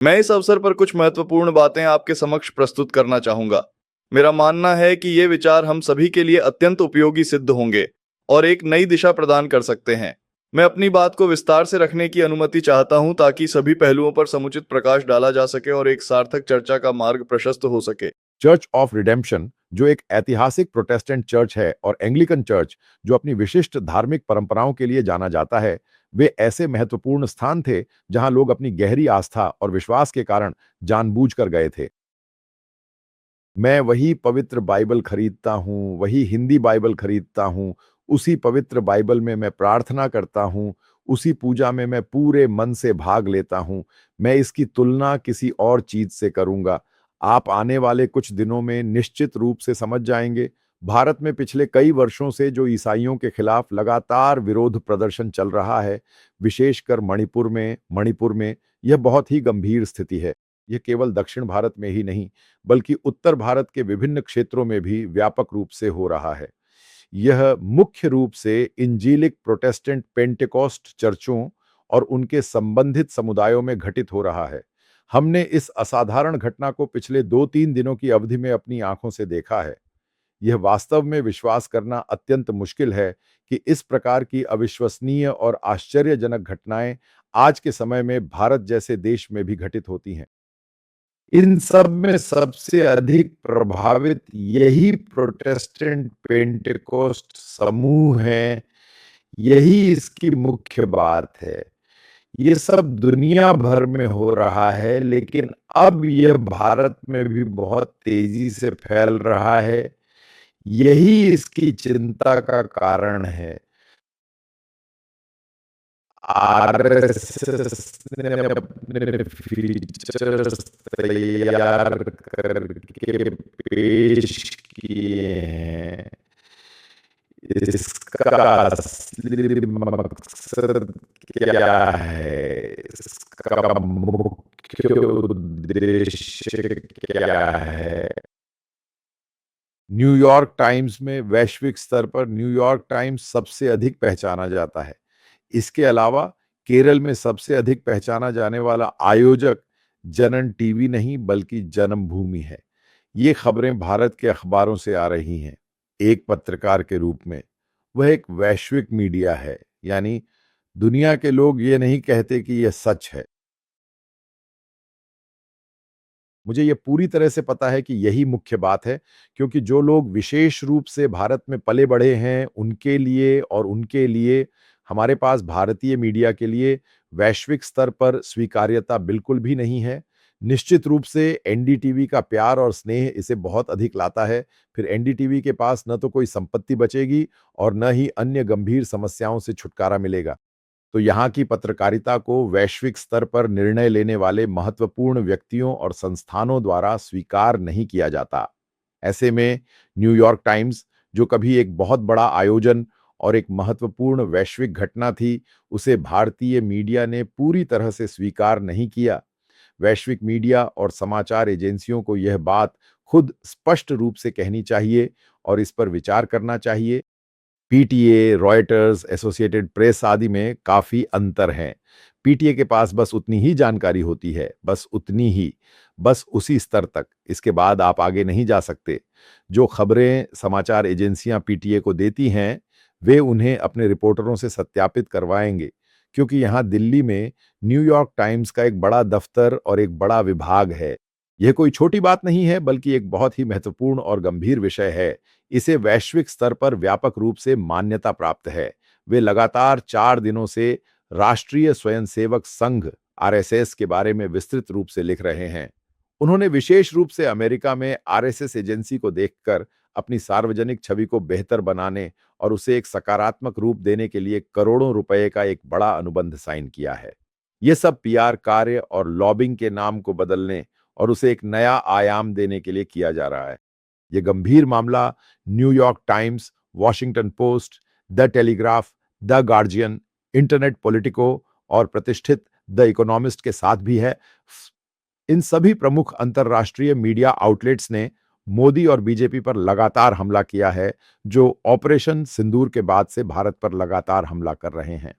मैं इस अवसर पर कुछ महत्वपूर्ण बातें आपके समक्ष प्रस्तुत करना चाहूंगा। मेरा मानना है कि ये विचार हम सभी के लिए अत्यंत उपयोगी सिद्ध होंगे और एक नई दिशा प्रदान कर सकते हैं। मैं अपनी बात को विस्तार से रखने की अनुमति चाहता हूं ताकि सभी पहलुओं पर समुचित प्रकाश डाला जा सके और एक सार्थक चर्चा का मार्ग प्रशस्त हो सके। चर्च ऑफ रिडेम्पशन, जो एक ऐतिहासिक प्रोटेस्टेंट चर्च है, और एंग्लिकन चर्च, जो अपनी विशिष्ट धार्मिक परंपराओं के लिए जाना जाता है, वे ऐसे महत्वपूर्ण स्थान थे जहां लोग अपनी गहरी आस्था और विश्वास के कारण जानबूझकर गए थे। मैं वही पवित्र बाइबल खरीदता हूँ, वही हिंदी बाइबल खरीदता हूँ, उसी पवित्र बाइबल में मैं प्रार्थना करता हूँ, उसी पूजा में मैं पूरे मन से भाग लेता हूँ। मैं इसकी तुलना किसी और चीज से करूँगा। आप आने वाले कुछ दिनों में निश्चित रूप से समझ जाएंगे। भारत में पिछले कई वर्षों से जो ईसाइयों के खिलाफ लगातार विरोध प्रदर्शन चल रहा है, विशेषकर मणिपुर में, यह बहुत ही गंभीर स्थिति है। यह केवल दक्षिण भारत में ही नहीं, बल्कि उत्तर भारत के विभिन्न क्षेत्रों में भी व्यापक रूप से हो रहा है। यह मुख्य रूप से इंजीलिक प्रोटेस्टेंट पेंटेकोस्ट चर्चों और उनके संबंधित समुदायों में घटित हो रहा है। हमने इस असाधारण घटना को पिछले 2-3 दिनों की अवधि में अपनी आंखों से देखा है। यह वास्तव में विश्वास करना अत्यंत मुश्किल है कि इस प्रकार की अविश्वसनीय और आश्चर्यजनक घटनाएं आज के समय में भारत जैसे देश में भी घटित होती हैं। इन सब में सबसे अधिक प्रभावित यही प्रोटेस्टेंट पेंटेकोस्ट समूह हैं। यही इसकी मुख्य बात है। ये सब दुनिया भर में हो रहा है, लेकिन अब यह भारत में भी बहुत तेजी से फैल रहा है। यही इसकी चिंता का कारण है। आरएसएस ने अपने फीचर्स तैयार करके पेश किए हैं। इसका असली मकसद क्या है? इसका मुख्य उद्देश्य क्या है? न्यूयॉर्क टाइम्स में वैश्विक स्तर पर न्यूयॉर्क टाइम्स सबसे अधिक पहचाना जाता है। इसके अलावा केरल में सबसे अधिक पहचाना जाने वाला आयोजक जनन टीवी नहीं, बल्कि जन्मभूमि है। ये खबरें भारत के अखबारों से आ रही हैं। एक पत्रकार के रूप में वह एक वैश्विक मीडिया है, यानी दुनिया के लोग ये नहीं कहते कि यह सच है। मुझे ये पूरी तरह से पता है कि यही मुख्य बात है, क्योंकि जो लोग विशेष रूप से भारत में पले बढ़े हैं, उनके लिए हमारे पास भारतीय मीडिया के लिए वैश्विक स्तर पर स्वीकार्यता बिल्कुल भी नहीं है। निश्चित रूप से एनडीटीवी का प्यार और स्नेह इसे बहुत अधिक लाता है। फिर एनडीटीवी के पास न तो कोई संपत्ति बचेगी और न ही अन्य गंभीर समस्याओं से छुटकारा मिलेगा। तो यहाँ की पत्रकारिता को वैश्विक स्तर पर निर्णय लेने वाले महत्वपूर्ण व्यक्तियों और संस्थानों द्वारा स्वीकार नहीं किया जाता। ऐसे में न्यूयॉर्क टाइम्स, जो कभी एक बहुत बड़ा आयोजन और एक महत्वपूर्ण वैश्विक घटना थी, उसे भारतीय मीडिया ने पूरी तरह से स्वीकार नहीं किया। वैश्विक मीडिया और समाचार एजेंसियों को यह बात खुद स्पष्ट रूप से कहनी चाहिए और इस पर विचार करना चाहिए। पीटीए, रॉयटर्स, एसोसिएटेड प्रेस आदि में काफ़ी अंतर हैं। पीटीए के पास बस उतनी ही जानकारी होती है, बस उतनी ही, बस उसी स्तर तक। इसके बाद आप आगे नहीं जा सकते। जो खबरें समाचार एजेंसियां पीटीए को देती हैं, वे उन्हें अपने रिपोर्टरों से सत्यापित करवाएंगे, क्योंकि यहाँ दिल्ली में न्यूयॉर्क टाइम्स का एक बड़ा दफ्तर और एक बड़ा विभाग है। यह कोई छोटी बात नहीं है, बल्कि एक बहुत ही महत्वपूर्ण और गंभीर विषय है। इसे वैश्विक स्तर पर व्यापक रूप से मान्यता प्राप्त है। वे लगातार 4 दिनों से राष्ट्रीय स्वयंसेवक संघ आरएसएस के बारे में विस्तृत रूप से लिख रहे हैं। उन्होंने विशेष रूप से अमेरिका में आरएसएस एजेंसी को देखकर अपनी सार्वजनिक छवि को बेहतर बनाने और उसे एक सकारात्मक रूप देने के लिए करोड़ों रुपए का एक बड़ा अनुबंध साइन किया है। ये सब पीआर कार्य और लॉबिंग के नाम को बदलने और उसे एक नया आयाम देने के लिए किया जा रहा है। ये गंभीर मामला New York times, Washington post, the telegraph, the guardian, internet politico और प्रतिष्ठित द इकोनॉमिस्ट के साथ भी है। इन सभी प्रमुख अंतरराष्ट्रीय मीडिया आउटलेट्स ने मोदी और बीजेपी पर लगातार हमला किया है, जो ऑपरेशन सिंदूर के बाद से भारत पर लगातार हमला कर रहे हैं।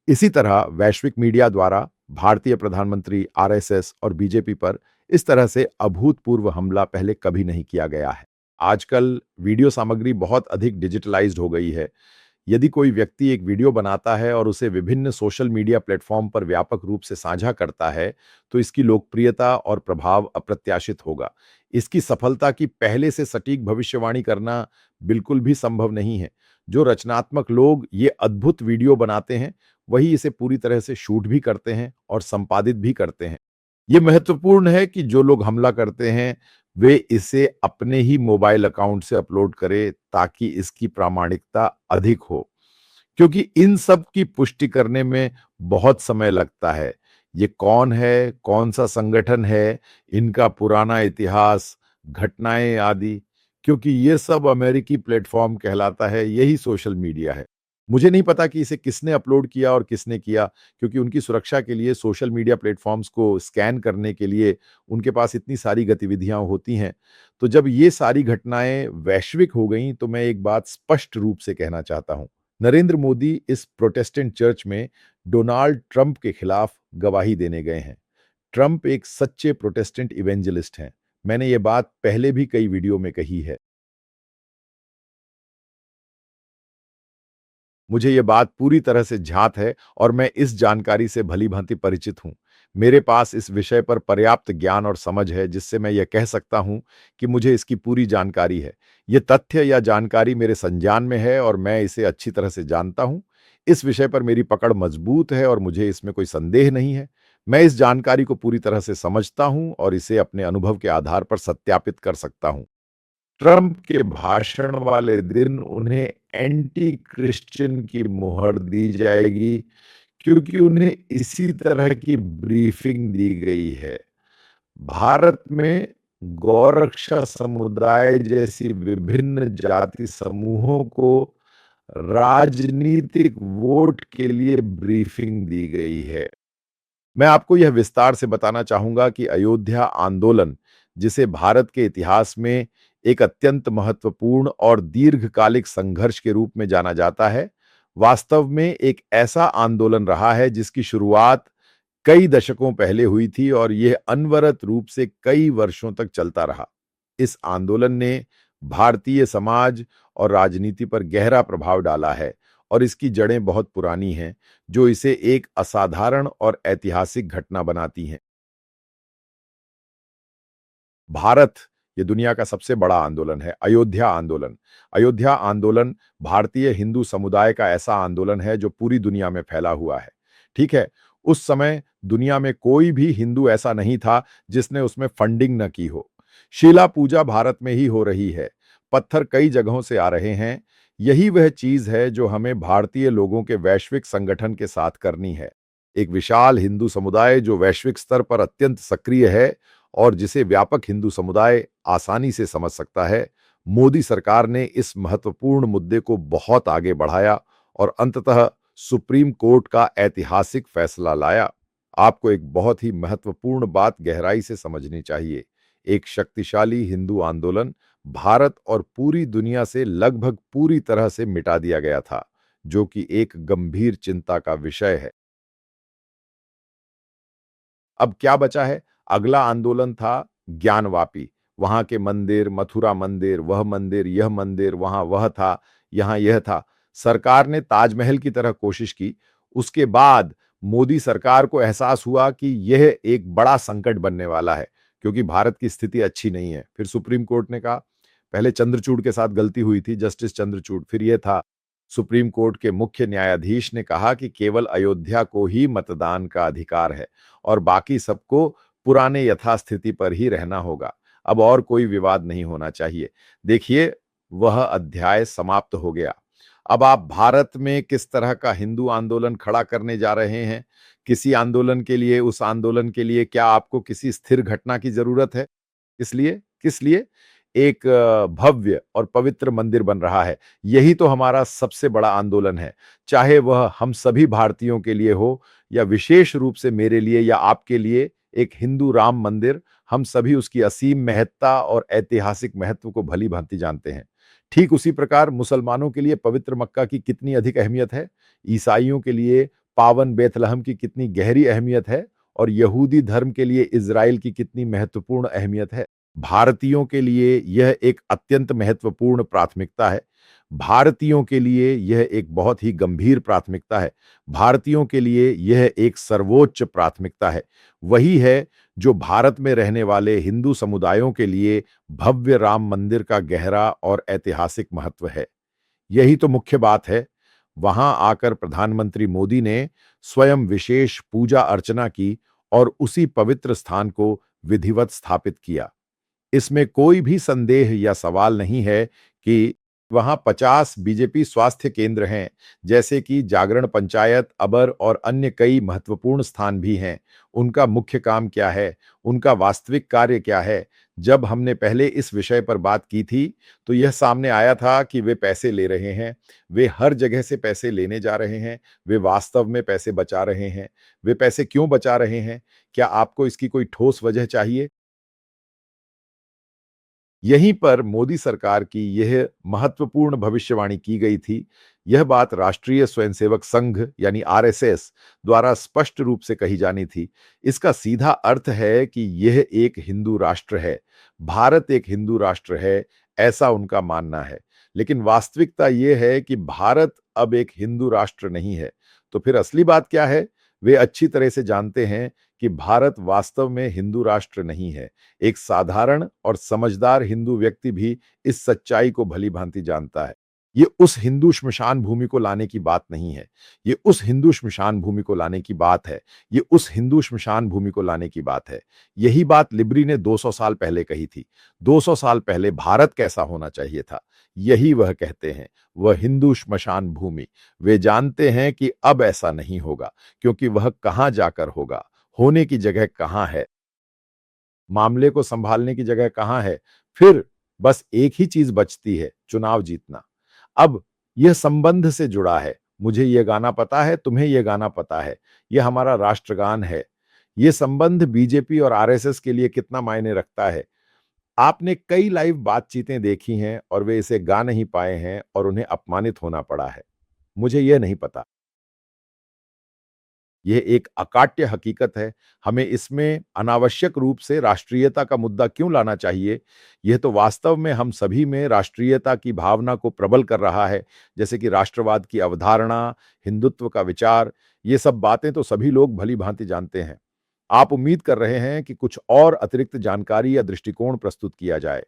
इसी तरह वैश्विक मीडिया द्वारा भारतीय प्रधानमंत्री, आरएसएस और बीजेपी पर इस तरह से अभूतपूर्व हमला पहले कभी नहीं किया गया है। आजकल वीडियो सामग्री बहुत अधिक डिजिटलाइज्ड हो गई है। यदि कोई व्यक्ति एक वीडियो बनाता है और उसे विभिन्न सोशल मीडिया प्लेटफॉर्म पर व्यापक रूप से साझा करता है, तो इसकी लोकप्रियता और प्रभाव अप्रत्याशित होगा। इसकी सफलता की पहले से सटीक भविष्यवाणी करना बिल्कुल भी संभव नहीं है। जो रचनात्मक लोग ये अद्भुत वीडियो बनाते हैं, वही इसे पूरी तरह से शूट भी करते हैं और संपादित भी करते हैं। ये महत्वपूर्ण है कि जो लोग हमला करते हैं, वे इसे अपने ही मोबाइल अकाउंट से अपलोड करें ताकि इसकी प्रामाणिकता अधिक हो। क्योंकि इन सब की पुष्टि करने में बहुत समय लगता है। ये कौन है, कौन-सा संगठन है, इनका पुराना इतिहास, घटनाएँ आदि, क्योंकि ये सब अमेरिकी प्लेटफ़ॉर्म कहलाता है, यही सोशल मीडिया है। मुझे नहीं पता कि इसे किसने अपलोड किया और किसने किया, क्योंकि उनकी सुरक्षा के लिए सोशल मीडिया प्लेटफ़ॉर्म्स को स्कैन करने के लिए उनके पास इतनी सारी गतिविधियाँ होती हैं। तो जब ये सारी घटनाएँ वैश्विक हो गईं, तो मैं एक बात स्पष्ट रूप से कहना चाहता हूँ। नरेंद्र मोदी इस प्रोटेस्टेंट चर्च में डोनाल्ड ट्रंप के खिलाफ गवाही देने गए हैं। ट्रंप एक सच्चे प्रोटेस्टेंट इवेंजलिस्ट हैं। मैंने ये बात पहले भी कई वीडियो में कही है। मुझे ये बात पूरी तरह से ज्ञात है और मैं इस जानकारी से भली-भांति परिचित हूँ। मेरे पास इस विषय पर पर्याप्त ज्ञान और समझ है जिससे मैं ये कह सकता हूँ कि मुझे इसकी पूरी जानकारी है। ये तथ्य या जानकारी मेरे संज्ञान में है और मैं इसे अच्छी तरह से जानता हूँ। इस विषय पर मेरी पकड़ मजबूत है और मुझे इसमें कोई संदेह नहीं है। मैं इस जानकारी को पूरी तरह से समझता हूँ और इसे अपने अनुभव के आधार पर सत्यापित कर सकता हूँ। ट्रंप के भाषण वाले दिन उन्हें एंटी क्रिश्चियन की मोहर दी जाएगी क्योंकि उन्हें इसी तरह की ब्रीफिंग दी गई है। भारत में गौरक्षा समुदाय जैसी विभिन्न जाति समूहों को राजनीतिक वोट के लिए ब्रीफिंग दी गई है। मैं आपको यह विस्तार से बताना चाहूंगा कि अयोध्या आंदोलन, जिसे भारत के इतिहास में एक अत्यंत महत्वपूर्ण और दीर्घकालिक संघर्ष के रूप में जाना जाता है, वास्तव में एक ऐसा आंदोलन रहा है जिसकी शुरुआत कई दशकों पहले हुई थी और यह अनवरत रूप से कई वर्षों तक चलता रहा। इस आंदोलन ने भारतीय समाज और राजनीति पर गहरा प्रभाव डाला है और इसकी जड़ें बहुत पुरानी हैं, जो इसे एक असाधारण और ऐतिहासिक घटना बनाती हैं। भारत ये दुनिया का सबसे बड़ा आंदोलन है, अयोध्या आंदोलन। अयोध्या आंदोलन भारतीय हिंदू समुदाय का ऐसा आंदोलन है जो पूरी दुनिया में फैला हुआ है। ठीक है, उस समय दुनिया में कोई भी हिंदू ऐसा नहीं था जिसने उसमें फंडिंग न की हो। शीला पूजा भारत में ही हो रही है। पत्थर कई जगहों से आ रहे हैं। यही वह चीज है जो हमें भारतीय लोगों के वैश्विक संगठन के साथ करनी है। एक विशाल हिंदू समुदाय जो वैश्विक स्तर पर अत्यंत सक्रिय है और जिसे व्यापक हिंदू समुदाय आसानी से समझ सकता है। मोदी सरकार ने इस महत्वपूर्ण मुद्दे को बहुत आगे बढ़ाया और अंततः सुप्रीम कोर्ट का ऐतिहासिक फैसला लाया। आपको एक बहुत ही महत्वपूर्ण बात गहराई से समझनी चाहिए। एक शक्तिशाली हिंदू आंदोलन भारत और पूरी दुनिया से लगभग पूरी तरह से मिटा दिया गया था, जो कि एक गंभीर चिंता का विषय है। अब क्या बचा है? अगला आंदोलन था ज्ञानवापी। वहां के मंदिर, मथुरा मंदिर, वह मंदिर, यह मंदिर, वहां वह था, यहां यह था। सरकार ने ताजमहल की तरह कोशिश की। उसके बाद मोदी सरकार को एहसास हुआ कि यह एक बड़ा संकट बनने वाला है, क्योंकि भारत की स्थिति अच्छी नहीं है। फिर सुप्रीम कोर्ट ने कहा, पहले चंद्रचूड़ के साथ गलती हुई थी, जस्टिस चंद्रचूड़, फिर यह था सुप्रीम कोर्ट के मुख्य न्यायाधीश ने कहा कि केवल अयोध्या को ही मतदान का अधिकार है और बाकी सबको पुराने यथास्थिति पर ही रहना होगा। अब और कोई विवाद नहीं होना चाहिए। देखिए, वह अध्याय समाप्त हो गया। अब आप भारत में किस तरह का हिंदू आंदोलन खड़ा करने जा रहे हैं? किसी आंदोलन के लिए, उस आंदोलन के लिए क्या आपको किसी स्थिर घटना की जरूरत है? इसलिए किस लिए? एक भव्य और पवित्र मंदिर बन रहा है। यही तो हमारा सबसे बड़ा आंदोलन है। चाहे वह हम सभी भारतीयों के लिए हो या विशेष रूप से मेरे लिए या आपके लिए एक हिंदू राम मंदिर, हम सभी उसकी असीम महत्ता और ऐतिहासिक महत्व को भली-भांति जानते हैं। ठीक उसी प्रकार मुसलमानों के लिए पवित्र मक्का की कितनी अधिक अहमियत है, ईसाइयों के लिए पावन बेथलहम की कितनी गहरी अहमियत है और यहूदी धर्म के लिए इज़राइल की कितनी महत्वपूर्ण अहमियत है। भारतीयों के लिए यह एक अत्यंत महत्वपूर्ण प्राथमिकता है। भारतीयों के लिए यह एक बहुत ही गंभीर प्राथमिकता है। भारतीयों के लिए यह एक सर्वोच्च प्राथमिकता है। वही है जो भारत में रहने वाले हिंदू समुदायों के लिए भव्य राम मंदिर का गहरा और ऐतिहासिक महत्व है। यही तो मुख्य बात है। वहां आकर प्रधानमंत्री मोदी ने स्वयं विशेष पूजा अर्चना की और उसी पवित्र स्थान को विधिवत स्थापित किया। इसमें कोई भी संदेह या सवाल नहीं है कि वहां 50 बीजेपी स्वास्थ्य केंद्र हैं, जैसे कि जागरण पंचायत, अबर और अन्य कई महत्वपूर्ण स्थान भी हैं। उनका मुख्य काम क्या है? उनका वास्तविक कार्य क्या है? जब हमने पहले इस विषय पर बात की थी, तो यह सामने आया था कि वे पैसे ले रहे हैं। वे हर जगह से पैसे लेने जा रहे हैं। वे वास्तव में पैसे बचा रहे हैं। वे पैसे क्यों बचा रहे हैं? क्या आपको इसकी कोई ठोस वजह चाहिए? यहीं पर मोदी सरकार की यह महत्वपूर्ण भविष्यवाणी की गई थी। यह बात राष्ट्रीय स्वयंसेवक संघ यानी आरएसएस द्वारा स्पष्ट रूप से कही जानी थी। इसका सीधा अर्थ है कि यह एक हिंदू राष्ट्र है। भारत एक हिंदू राष्ट्र है, ऐसा उनका मानना है। लेकिन वास्तविकता यह है कि भारत अब एक हिंदू राष्ट्र नहीं है। तो फिर असली बात क्या है? वे अच्छी तरह से जानते हैं कि भारत वास्तव में हिंदू राष्ट्र नहीं है। एक साधारण और समझदार हिंदू व्यक्ति भी इस सच्चाई को भली-भांति जानता है। ये उस हिंदू श्मशान भूमि को लाने की बात नहीं है। ये उस हिंदू श्मशान भूमि को लाने की बात है। ये उस हिंदू श्मशान भूमि को लाने की बात है। यही बात लिबरी ने 200 साल पहले कही थी। 200 साल पहले भारत कैसा होना चाहिए था? यही वह कहते हैं, वह हिंदू श्मशान भूमि। वे जानते हैं कि अब ऐसा नहीं होगा, क्योंकि वह कहाँ जाकर होगा, होने की जगह कहाँ है, मामले को संभालने की जगह कहाँ है? फिर बस एक ही चीज बचती है, चुनाव जीतना। अब यह संबंध से जुड़ा है। मुझे ये गाना पता है, तुम्हें ये गाना पता है। ये हमारा राष्ट्रगान है। ये संबंध बीजेपी और आरएसएस के लिए कितना मायने रखता है? आपने कई लाइव बातचीतें देखी हैं और वे इसे गा नहीं पाए हैं और उन्हें अपमानित होना पड़ा है। मुझे यह नहीं पता। यह एक अकाट्य हकीकत है। हमें इसमें अनावश्यक रूप से राष्ट्रीयता का मुद्दा क्यों लाना चाहिए? यह तो वास्तव में हम सभी में राष्ट्रीयता की भावना को प्रबल कर रहा है, जैसे कि राष्ट्रवाद की अवधारणा, हिंदुत्व का विचार, ये सब बातें तो सभी लोग भली-भांति जानते हैं। आप उम्मीद कर रहे हैं कि कुछ और अतिरिक्त जानकारी या दृष्टिकोण प्रस्तुत किया जाए।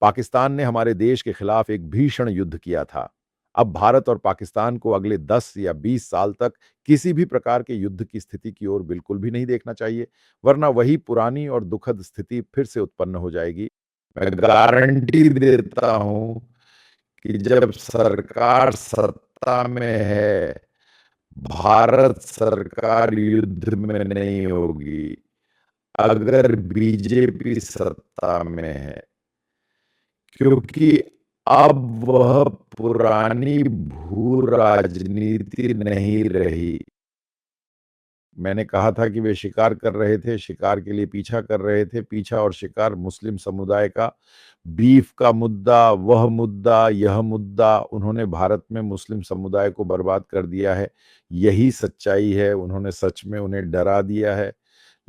पाकिस्तान ने हमारे देश के खिलाफ एक भीषण युद्ध किया था। अब भारत और पाकिस्तान को अगले 10 या 20 साल तक किसी भी प्रकार के युद्ध की स्थिति की ओर बिल्कुल भी नहीं देखना चाहिए, वरना वही पुरानी और दुखद स्थिति फिर से उत्पन्न हो जाएगी। मैं गारंटी देता हूं कि जब सरकार सत्ता में है, भारत सरकार युद्ध में नहीं होगी। अगर बीजेपी सत्ता में है, क्योंकि अब वह पुरानी भू राजनीति नहीं रही। मैंने कहा था कि वे शिकार कर रहे थे, शिकार के लिए पीछा कर रहे थे, पीछा और शिकार मुस्लिम समुदाय का, बीफ का मुद्दा, वह मुद्दा, यह मुद्दा, उन्होंने भारत में मुस्लिम समुदाय को बर्बाद कर दिया है। यही सच्चाई है, उन्होंने सच में उन्हें डरा दिया है।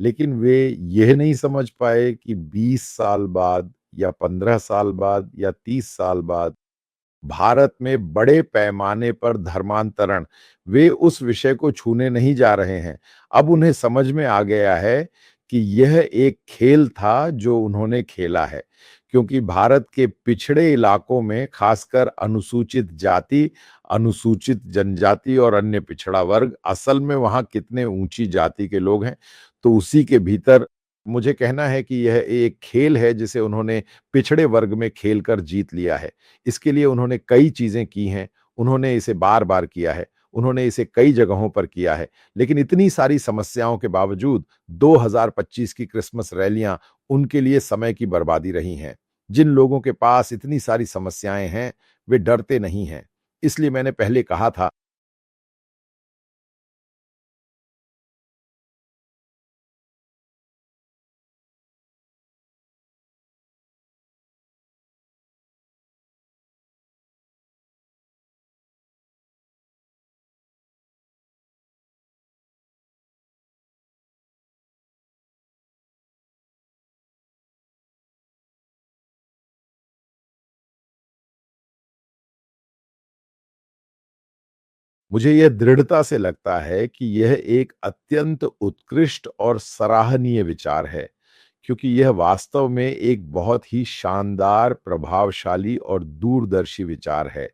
लेकिन वे यह नहीं समझ पाए कि 20 साल बाद या 15 साल बाद या 30 साल बाद भारत में बड़े पैमाने पर धर्मांतरण, वे उस विषय को छूने नहीं जा रहे हैं। अब उन्हें समझ में आ गया है कि यह एक खेल था जो उन्होंने खेला है। क्योंकि भारत के पिछड़े इलाकों में खासकर अनुसूचित जाति, अनुसूचित जनजाति और अन्य पिछड़ा वर्ग, असल में वहाँ कितने ऊँची जाति के लोग हैं, तो उसी के भीतर मुझे कहना है कि यह एक खेल है जिसे उन्होंने पिछड़े वर्ग में खेलकर जीत लिया है। इसके लिए उन्होंने कई चीज़ें की हैं, उन्होंने इसे बार-बार किया है, उन्होंने इसे कई जगहों पर किया है। लेकिन इतनी सारी समस्याओं के बावजूद 2025 की क्रिसमस रैलियाँ उनके लिए समय की बर्बादी रही हैं। जिन लोगों के पास इतनी सारी समस्याएँ हैं, वे डरते नहीं हैं। इसलिए मैंने पहले कहा था मुझे यह दृढ़ता से लगता है कि यह एक अत्यंत उत्कृष्ट और सराहनीय विचार है, क्योंकि यह वास्तव में एक बहुत ही शानदार, प्रभावशाली और दूरदर्शी विचार है।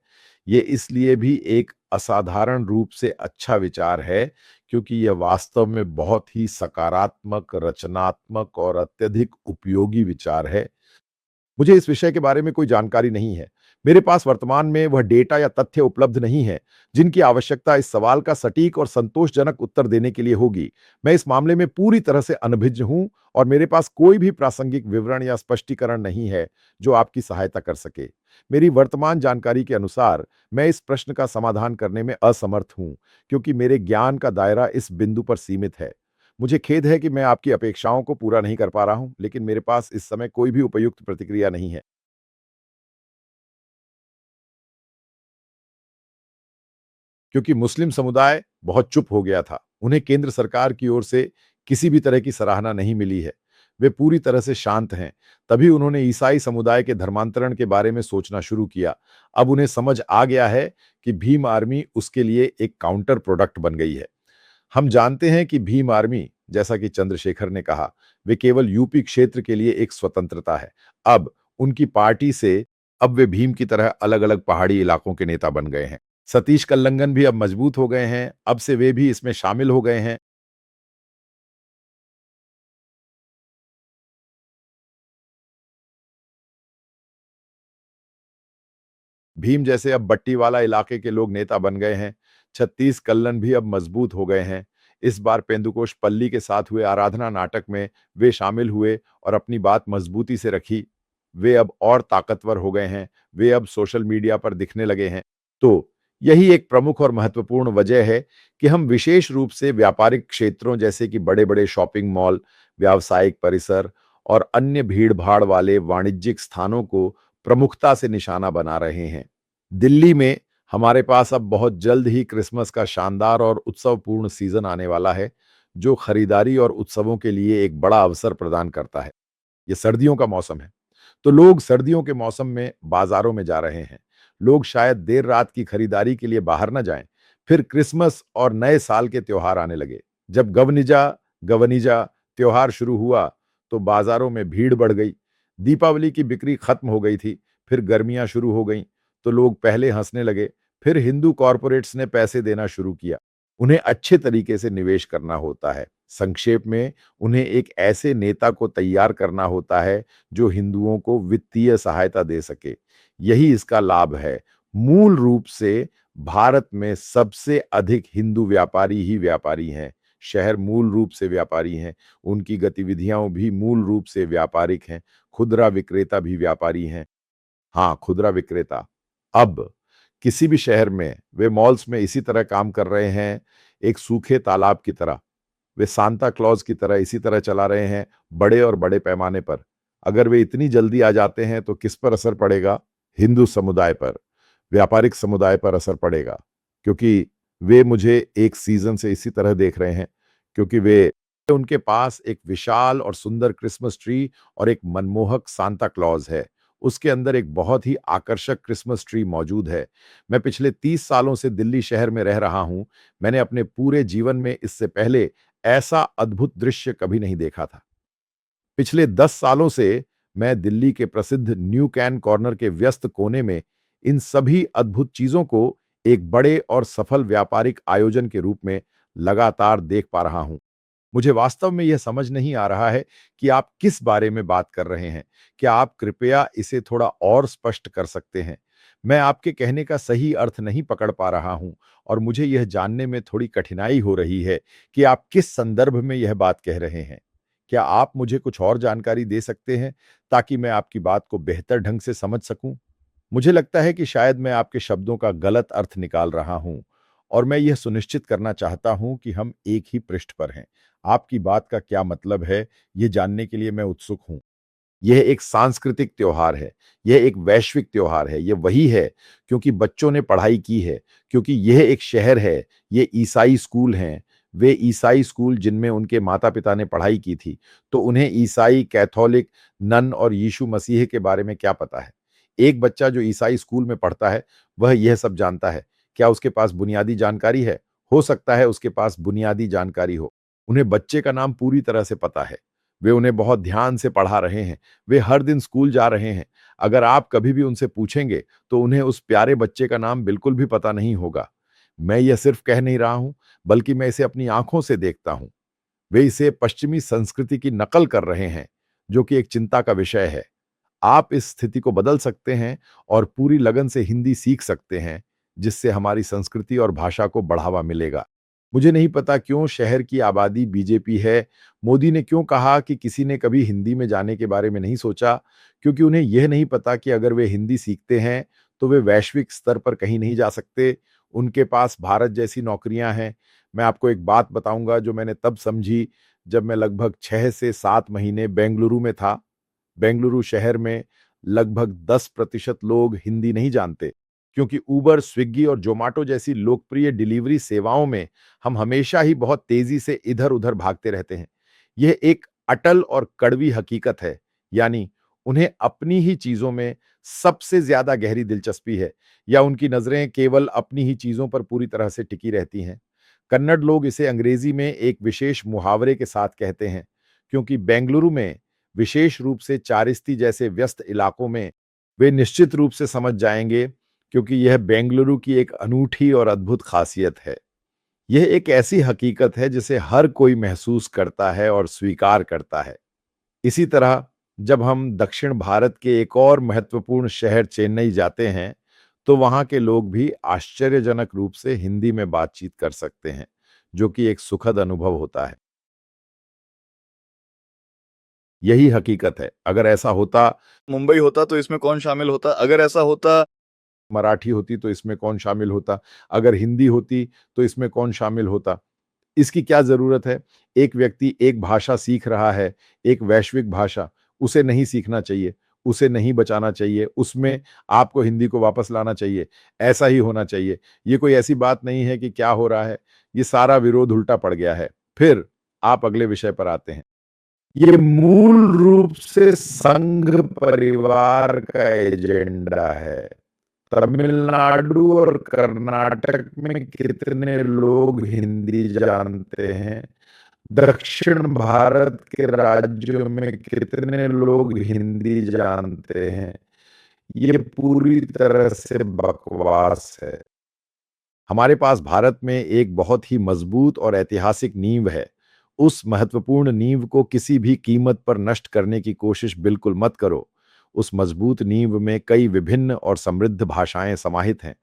ये इसलिए भी एक असाधारण रूप से अच्छा विचार है, क्योंकि यह वास्तव में बहुत ही सकारात्मक, रचनात्मक और अत्यधिक उपयोगी विचार है। मुझे इस विषय के बारे में कोई जानकारी नहीं है। मेरे पास वर्तमान में वह डेटा या तथ्य उपलब्ध नहीं है, जिनकी आवश्यकता इस सवाल का सटीक और संतोषजनक उत्तर देने के लिए होगी। मैं इस मामले में पूरी तरह से अनभिज्ञ हूँ और मेरे पास कोई भी प्रासंगिक विवरण या स्पष्टीकरण नहीं है, जो आपकी सहायता कर सके। मेरी वर्तमान जानकारी के अनुसार, मैं इस प्रश्न का समाधान करने में असमर्थ हूँ, क्योंकि मेरे ज्ञान का दायरा इस बिंदु पर सीमित है। मुझे खेद है कि मैं आपकी अपेक्षाओं को पूरा नहीं कर पा रहा हूँ, लेकिन मेरे पास इस समय कोई भी उपयुक्त प्रतिक्रिया नहीं है। क्योंकि मुस्लिम समुदाय बहुत चुप हो गया था। उन्हें केंद्र सरकार की ओर से किसी भी तरह की सराहना नहीं मिली है। वे पूरी तरह से शांत हैं। तभी उन्होंने ईसाई समुदाय के धर्मांतरण के बारे में सोचना शुरू किया। अब उन्हें समझ आ गया है कि भीम आर्मी उसके लिए एक काउंटर प्रोडक्ट बन गई है। हम जानते हैं कि भीम आर्मी, जैसा कि चंद्रशेखर ने कहा, वे केवल यूपी क्षेत्र के लिए एक स्वतंत्रता है। अब उनकी पार्टी से अब वे भीम की तरह अलग-अलग पहाड़ी इलाकों के नेता बन गए हैं। सतीश कल्लंगन भी अब मजबूत हो गए हैं, अब से वे भी इसमें शामिल हो गए हैं। भीम जैसे अब बट्टीवाला इलाके के लोग नेता बन गए हैं। छत्तीस कल्लन भी अब मजबूत हो गए हैं। इस बार पेंदुकोष पल्ली के साथ हुए आराधना नाटक में वे शामिल हुए और अपनी बात मजबूती से रखी। वे अब और ताकतवर हो गए हैं। वे अब सोशल मीडिया पर दिखने लगे हैं। तो यही एक प्रमुख और महत्वपूर्ण वजह है कि हम विशेष रूप से व्यापारिक क्षेत्रों जैसे कि बड़े-बड़े शॉपिंग मॉल, व्यावसायिक परिसर और अन्य भीड़-भाड़ वाले वाणिज्यिक स्थानों को प्रमुखता से निशाना बना रहे हैं। दिल्ली में हमारे पास अब बहुत जल्द ही क्रिसमस का शानदार और उत्सवपूर्ण सीजन आने वाला है, जो खरीदारी और उत्सवों के लिए एक बड़ा अवसर प्रदान करता है। ये सर्दियों का मौसम है, तो लोग सर्दियों के मौसम में बाजारों में जा रहे हैं। लोग शायद देर रात की खरीदारी के लिए बाहर न जाएं। फिर क्रिसमस और नए साल के त्योहार आने लगे। जब गवनीजा त्योहार शुरू हुआ, तो बाजारों में भीड़ बढ़ गई। दीपावली की बिक्री खत्म हो गई थी। फिर गर्मियां शुरू हो गईं, तो लोग पहले हंसने लगे। फिर हिंदू कॉरपोरेट्स ने पैसे देना शुरू किया। उन्हें अच्छे तरीके से निवेश करना होता है। संक्षेप में, उन्हें एक ऐसे नेता को तैयार करना होता है जो हिंदुओं को वित्तीय सहायता दे सके। यही इसका लाभ है। मूल रूप से भारत में सबसे अधिक हिंदू व्यापारी ही व्यापारी हैं। शहर मूल रूप से व्यापारी हैं। उनकी गतिविधियां भी मूल रूप से व्यापारिक हैं। खुदरा विक्रेता भी व्यापारी हैं। हाँ, खुदरा विक्रेता। अब किसी भी शहर में वे मॉल्स में इसी तरह काम कर रहे हैं, एक सूखे तालाब की तरह। वे सांता क्लॉज की तरह इसी तरह चला रहे हैं, बड़े और बड़े पैमाने पर। अगर वे इतनी जल्दी आ जाते हैं तो किस पर असर पड़ेगा? हिंदू समुदाय पर, व्यापारिक समुदाय पर असर पड़ेगा। क्योंकि वे मुझे एक सीज़न से इसी तरह देख रहे हैं, क्योंकि वे उनके पास एक विशाल और सुंदर क्रिसमस ट्री और एक मनमोहक सांता क्लॉज है। उसके अंदर एक बहुत ही आकर्षक क्रिसमस ट्री मौजूद है। मैं पिछले 30 सालों से दिल्ली शहर में रह रहा हूँ। मैंने अपने पूरे जीवन में इससे पहले ऐसा अद्भुत दृश्य कभी नहीं देखा था। पिछले 10 सालों से मैं दिल्ली के प्रसिद्ध न्यू कैन कॉर्नर के व्यस्त कोने में इन सभी अद्भुत चीजों को एक बड़े और सफल व्यापारिक आयोजन के रूप में लगातार देख पा रहा हूं। मुझे वास्तव में यह समझ नहीं आ रहा है कि आप किस बारे में बात कर रहे हैं। क्या आप कृपया इसे थोड़ा और स्पष्ट कर सकते हैं? मैं आपके कहने का सही अर्थ नहीं पकड़ पा रहा हूं और मुझे यह जानने में थोड़ी कठिनाई हो रही है कि आप किस संदर्भ में यह बात कह रहे हैं। क्या आप मुझे कुछ और जानकारी दे सकते हैं ताकि मैं आपकी बात को बेहतर ढंग से समझ सकूं? मुझे लगता है कि शायद मैं आपके शब्दों का गलत अर्थ निकाल रहा हूं और मैं यह सुनिश्चित करना चाहता हूं कि हम एक ही पृष्ठ पर हैं। आपकी बात का क्या मतलब है, ये जानने के लिए मैं उत्सुक हूं। यह एक सांस्कृतिक त्योहार है, यह एक वैश्विक त्योहार है, यह वही है क्योंकि बच्चों ने पढ़ाई की है, क्योंकि यह एक शहर है, ये ईसाई स्कूल हैं। वे ईसाई स्कूल जिनमें उनके माता-पिता ने पढ़ाई की थी, तो उन्हें ईसाई, कैथोलिक, नन और यीशु मसीह के बारे में क्या पता है? एक बच्चा जो ईसाई स्कूल में पढ़ता है, वह यह सब जानता है क्या उसके पास बुनियादी जानकारी है? हो सकता है उसके पास बुनियादी जानकारी हो। उन्हें बच्चे का नाम पूरी तरह से पता है। वे उन्हें बहुत ध्यान से पढ़ा रहे हैं। वे हर दिन स्कूल जा रहे हैं। अगर आप कभी भी उनसे पूछेंगे, तो उन्हें उस प्यारे बच्चे का नाम बिल्कुल भी पता नहीं होगा। मैं यह सिर्फ कह नहीं रहा हूं, बल्कि मैं इसे अपनी आंखों से देखता हूं। वे इसे पश्चिमी संस्कृति की नकल कर रहे हैं, जो कि एक चिंता का विषय है। आप इस स्थिति को बदल सकते हैं और पूरी लगन से हिंदी सीख सकते हैं, जिससे हमारी संस्कृति और भाषा को बढ़ावा मिलेगा। मुझे नहीं पता क्यों शहर की आबादी बीजेपी है। मोदी ने क्यों कहा कि किसी ने कभी हिंदी में जाने के बारे में नहीं सोचा, क्योंकि उन्हें यह नहीं पता कि अगर वे हिंदी सीखते हैं, तो वे वैश्विक स्तर पर कहीं नहीं जा सकते। उनके पास भारत जैसी नौकरियां हैं। मैं आपको एक बात बताऊंगा जो मैंने तब समझी, जब मैं लगभग 6 से 7 महीने बेंगलुरु में था। बेंगलुरु शहर में लगभग 10% लोग हिंदी नहीं जानते, क्योंकि उबर, स्विग्गी और जोमाटो जैसी लोकप्रिय डिलीवरी सेवाओं में हम हमेशा ही बहुत तेजी से इधर-उधर भागते रहते हैं। यह एक अटल और कड़वी हकीकत है, यानी उन्हें अपनी ही चीजों में सबसे ज्यादा गहरी दिलचस्पी है, या उनकी नजरें केवल अपनी ही चीजों पर पूरी तरह से टिकी रहती हैं। कन्नड़ लोग इसे अंग्रेजी में एक विशेष मुहावरे के साथ कहते हैं, क्योंकि बेंगलुरु में, विशेष रूप से चारिस्ती जैसे व्यस्त इलाकों में, वे निश्चित रूप से समझ जाएंगे, क्योंकि यह बेंगलुरु की एक अनूठी और अद्भुत खासियत है। यह एक ऐसी हकीकत है जिसे हर कोई महसूस करता है और स्वीकार करता है। इसी तरह जब हम दक्षिण भारत के एक और महत्वपूर्ण शहर चेन्नई जाते हैं, तो वहां के लोग भी आश्चर्यजनक रूप से हिंदी में बातचीत कर सकते हैं, जो कि एक सुखद अनुभव होता है। यही हकीकत है। अगर ऐसा होता, मुंबई होता तो इसमें कौन शामिल होता? अगर ऐसा होता, मराठी होती तो इसमें कौन शामिल होता? अगर हिंदी होती तो इसमें कौन शामिल होता? इसकी क्या ज़रूरत है? एक व्यक्ति एक भाषा सीख रहा है, एक वैश्विक भाषा, उसे नहीं सीखना चाहिए, उसे नहीं बचाना चाहिए, उसमें आपको हिंदी को वापस लाना चाहिए, ऐसा ही होना चाहिए। ये कोई ऐसी बात नहीं है कि क्या हो रहा है, ये सारा विरोध उल्टा पड़ गया है। फिर आप अगले विषय पर आते हैं। ये मूल रूप से संघ परिवार का एजेंडा है। तमिलनाडु और कर्नाटक में कितने लोग हिंदी जानते हैं? दक्षिण भारत के राज्यों में कितने लोग हिंदी जानते हैं? ये पूरी तरह से बकवास है। हमारे पास भारत में एक बहुत ही मजबूत और ऐतिहासिक नींव है। उस महत्वपूर्ण नींव को किसी भी कीमत पर नष्ट करने की कोशिश बिल्कुल मत करो। उस मजबूत नींव में कई विभिन्न और समृद्ध भाषाएं समाहित हैं।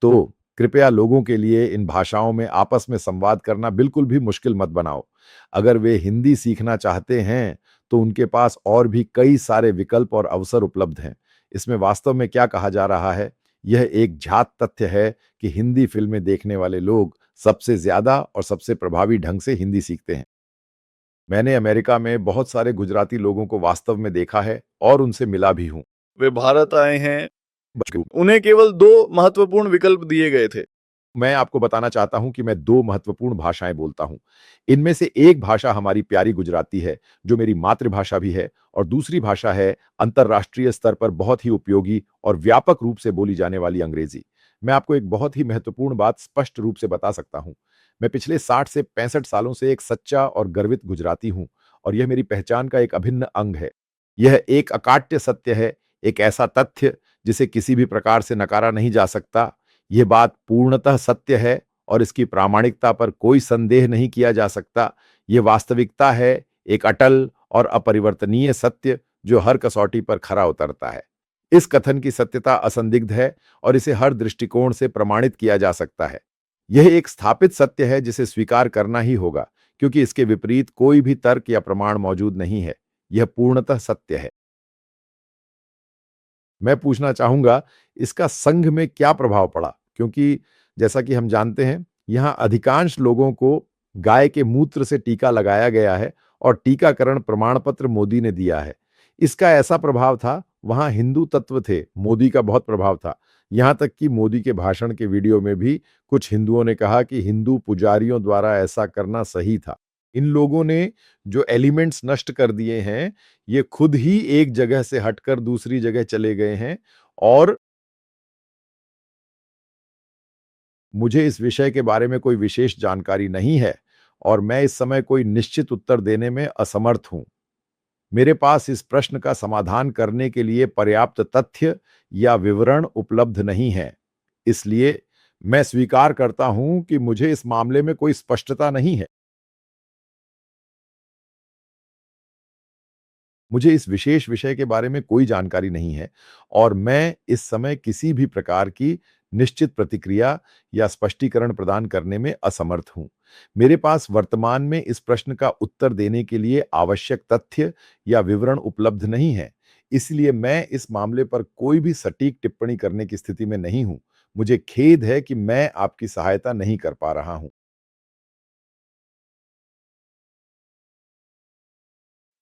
तो कृपया लोगों के लिए इन भाषाओं में आपस में संवाद करना बिल्कुल भी मुश्किल मत बनाओ। अगर वे हिंदी सीखना चाहते हैं, तो उनके पास और भी कई सारे विकल्प और अवसर उपलब्ध हैं। इसमें वास्तव में क्या कहा जा रहा है? यह एक झात तथ्य है कि हिंदी फिल्में देखने वाले लोग सबसे ज्यादा और सबसे प्रभावी ढंग से हिंदी सीखते हैं। मैंने अमेरिका में बहुत सारे गुजराती लोगों को वास्तव में देखा है और उनसे मिला भी हूं। वे भारत आए हैं, उन्हें केवल 2 महत्वपूर्ण विकल्प दिए गए थे। मैं आपको बताना चाहता हूं कि मैं 2 महत्वपूर्ण भाषाएं बोलता हूं। इनमें से एक भाषा हमारी प्यारी गुजराती है, जो मेरी मातृभाषा भी है, और दूसरी भाषा है अंतर्राष्ट्रीय स्तर पर बहुत ही उपयोगी और व्यापक रूप से बोली जाने वाली अंग्रेजी। मैं आपको एक बहुत ही महत्वपूर्ण बात स्पष्ट रूप से बता सकता हूं। मैं पिछले 60 से 65 सालों से एक सच्चा और गर्वित गुजराती हूं, और यह मेरी पहचान का एक अभिन्न अंग है। यह एक अकाट्य सत्य है, एक ऐसा तथ्य जिसे किसी भी प्रकार से नकारा नहीं जा सकता। ये बात पूर्णतः सत्य है और इसकी प्रामाणिकता पर कोई संदेह नहीं किया जा सकता। ये वास्तविकता है, एक अटल और अपरिवर्तनीय सत्य जो हर कसौटी पर खरा उतरता है। इस कथन की सत्यता असंदिग्ध है और इसे हर दृष्टिकोण से प्रमाणित किया जा सकता है। यह एक स्थापित सत्य है जिसे स्वीकार करना ही होगा, क्योंकि इसके विपरीत कोई भी तर्क या प्रमाण मौजूद नहीं है। यह पूर्णतः सत्य है। मैं पूछना चाहूंगा, इसका संघ में क्या प्रभाव पड़ा? क्योंकि जैसा कि हम जानते हैं, यहाँ अधिकांश लोगों को गाय के मूत्र से टीका लगाया गया है और टीकाकरण प्रमाण पत्र मोदी ने दिया है। इसका ऐसा प्रभाव था, वहाँ हिंदू तत्व थे, मोदी का बहुत प्रभाव था। यहाँ तक कि मोदी के भाषण के वीडियो में भी कुछ हिंदुओं ने कहा कि हिंदू पुजारियों द्वारा ऐसा करना सही था। इन लोगों ने जो एलिमेंट्स नष्ट कर दिए हैं, ये खुद ही एक जगह से हटकर दूसरी जगह चले गए हैं और मुझे इस विषय के बारे में कोई विशेष जानकारी नहीं है और मैं इस समय कोई निश्चित उत्तर देने में असमर्थ हूं। मेरे पास इस प्रश्न का समाधान करने के लिए पर्याप्त तथ्य या विवरण उपलब्ध नहीं है। इसलिए मैं स्वीकार करता हूं कि मुझे इस मामले में कोई स्पष्टता नहीं है। मुझे इस विशेष विषय के बारे में कोई जानकारी नहीं है और मैं इस समय किसी भी प्रकार की निश्चित प्रतिक्रिया या स्पष्टीकरण प्रदान करने में असमर्थ हूं। मेरे पास वर्तमान में इस प्रश्न का उत्तर देने के लिए आवश्यक तथ्य या विवरण उपलब्ध नहीं है। इसलिए मैं इस मामले पर कोई भी सटीक टिप्पणी करने की स्थिति में नहीं हूं। मुझे खेद है कि मैं आपकी सहायता नहीं कर पा रहा हूं।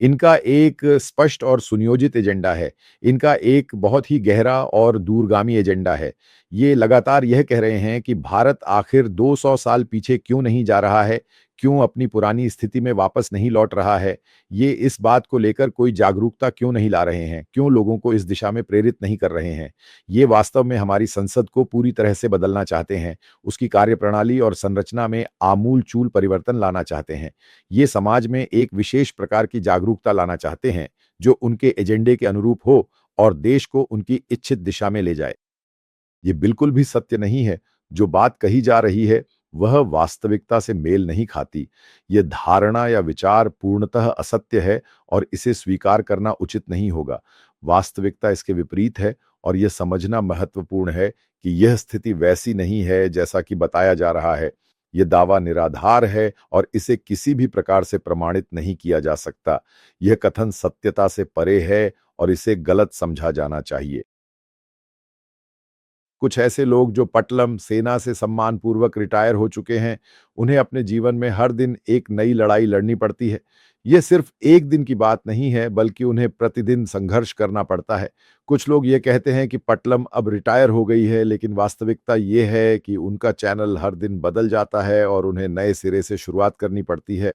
इनका एक स्पष्ट और सुनियोजित एजेंडा है। इनका एक बहुत ही गहरा और दूरगामी एजेंडा है। ये लगातार यह कह रहे हैं कि भारत आखिर 200 साल पीछे क्यों नहीं जा रहा है, क्यों अपनी पुरानी स्थिति में वापस नहीं लौट रहा है। ये इस बात को लेकर कोई जागरूकता क्यों नहीं ला रहे हैं, क्यों लोगों को इस दिशा में प्रेरित नहीं कर रहे हैं। ये वास्तव में हमारी संसद को पूरी तरह से बदलना चाहते हैं, उसकी कार्यप्रणाली और संरचना में आमूल-चूल परिवर्तन लाना चाहते हैं। ये समाज में एक विशेष प्रकार की जागरूकता लाना चाहते हैं, जो उनके एजेंडे के अनुरूप हो और देश को उनकी इच्छित दिशा में ले जाए। ये बिल्कुल भी सत्य नहीं है। जो बात कही जा रही है, वह वास्तविकता से मेल नहीं खाती। ये धारणा या विचार पूर्णतः असत्य है और इसे स्वीकार करना उचित नहीं होगा। वास्तविकता इसके विपरीत है और यह समझना महत्वपूर्ण है कि यह स्थिति वैसी नहीं है जैसा कि बताया जा रहा है। ये दावा निराधार है और इसे किसी भी प्रकार से प्रमाणित नहीं किया जा सकता। यह कथन सत्यता से परे है और इसे गलत समझा जाना चाहिए। कुछ ऐसे लोग जो पटलम सेना से सम्मानपूर्वक रिटायर हो चुके हैं, उन्हें अपने जीवन में हर दिन एक नई लड़ाई लड़नी पड़ती है। ये सिर्फ एक दिन की बात नहीं है, बल्कि उन्हें प्रतिदिन संघर्ष करना पड़ता है। कुछ लोग ये कहते हैं कि पटलम अब रिटायर हो गई है, लेकिन वास्तविकता ये है कि उनका चैनल हर दिन बदल जाता है और उन्हें नए सिरे से शुरुआत करनी पड़ती है।